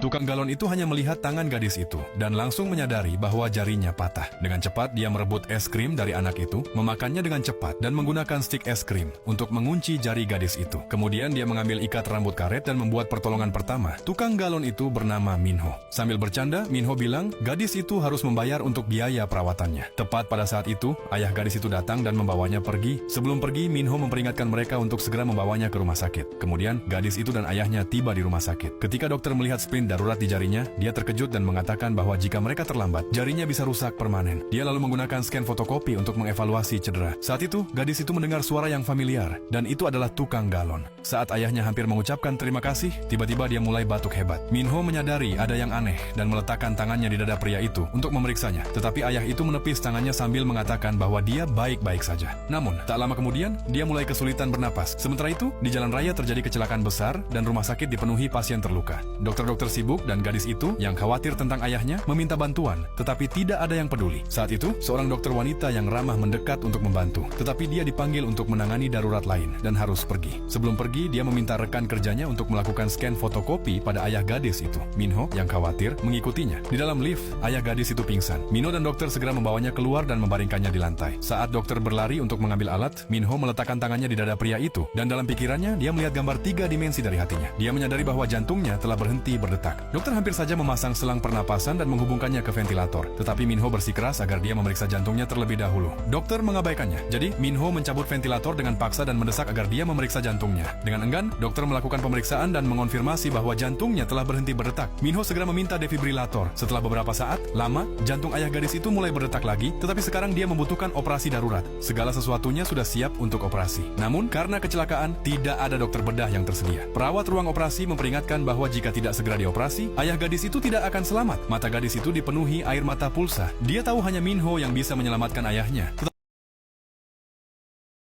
Tukang galon itu hanya melihat tangan gadis itu dan langsung menyadari bahwa jarinya patah. Dengan cepat dia merebut es krim dari anak itu, memakannya dengan cepat dan menggunakan stik es krim untuk mengunci jari gadis itu. Kemudian dia mengambil ikat rambut karet dan membuat pertolongan pertama. Tukang galon itu bernama Minho. Sambil bercanda, Minho bilang gadis itu harus membayar untuk biaya perawatannya. Tepat pada saat itu, ayah gadis itu datang dan membawanya pergi. Sebelum pergi, Minho memperingatkan mereka untuk segera membawanya ke rumah sakit. Kemudian, gadis itu dan ayahnya tiba di rumah sakit. Ketika dokter melihat splint darurat di jarinya, dia terkejut dan mengatakan bahwa jika mereka terlambat, jarinya bisa rusak permanen. Dia lalu menggunakan scan fotokopi untuk mengevaluasi cedera. Saat itu, gadis itu mendengar suara yang familiar, dan itu adalah tukang galon. Saat ayahnya hampir mengucapkan terima kasih, tiba-tiba dia mulai batuk hebat. Minho menyadari ada yang aneh dan meletakkan tangannya di dada pria itu untuk memeriksanya. Tetapi ayah itu menepis tangannya sambil mengatakan bahwa dia baik-baik saja. Namun, tak lama kemudian, dia mulai kesulitan bernapas. Sementara itu, di jalan raya terjadi kecelakaan besar dan rumah sakit dipenuhi pasien terluka. Dokter-dokter sibuk dan gadis itu yang khawatir tentang ayahnya meminta bantuan, tetapi tidak ada yang peduli. Saat itu, seorang dokter wanita yang ramah mendekat untuk membantu, tetapi dia dipanggil untuk menangani darurat lain dan harus pergi. Sebelum pergi, dia meminta rekan kerjanya untuk melakukan scan fotokopi pada ayah gadis itu. Minho yang khawatir mengikutinya. Di dalam lift, ayah gadis itu pingsan. Minho dan dokter segera membawanya keluar dan membaringkannya di lantai. Saat dokter berlari untuk mengambil alat, Minho meletakkan tangannya di dada pria itu, dan dalam pikirannya dia melihat gambar 3 dimensi dari hatinya. Dia menyadari bahwa jantungnya telah berhenti berdetak. Dokter hampir saja memasang selang pernapasan dan menghubungkannya ke ventilator. Tetapi Minho bersikeras agar dia memeriksa jantungnya terlebih dahulu. Dokter mengabaikannya. Jadi, Minho mencabut ventilator dengan paksa dan mendesak agar dia memeriksa jantungnya. Dengan enggan, dokter melakukan pemeriksaan dan mengonfirmasi bahwa jantungnya telah berhenti berdetak. Minho segera meminta defibrilator. Setelah beberapa saat, lama, jantung ayah gadis itu mulai berdetak lagi, tetapi sekarang dia membutuhkan operasi darurat. Segala sesuatunya sudah siap untuk operasi. Namun, karena kecelakaan, tidak ada dokter bedah yang tersedia. Perawat ruang operasi memperingatkan bahwa jika tidak segera dioperasi, ayah gadis itu tidak akan selamat. Mata gadis itu dipenuhi air mata pulsa. Dia tahu hanya Minho yang bisa menyelamatkan ayahnya.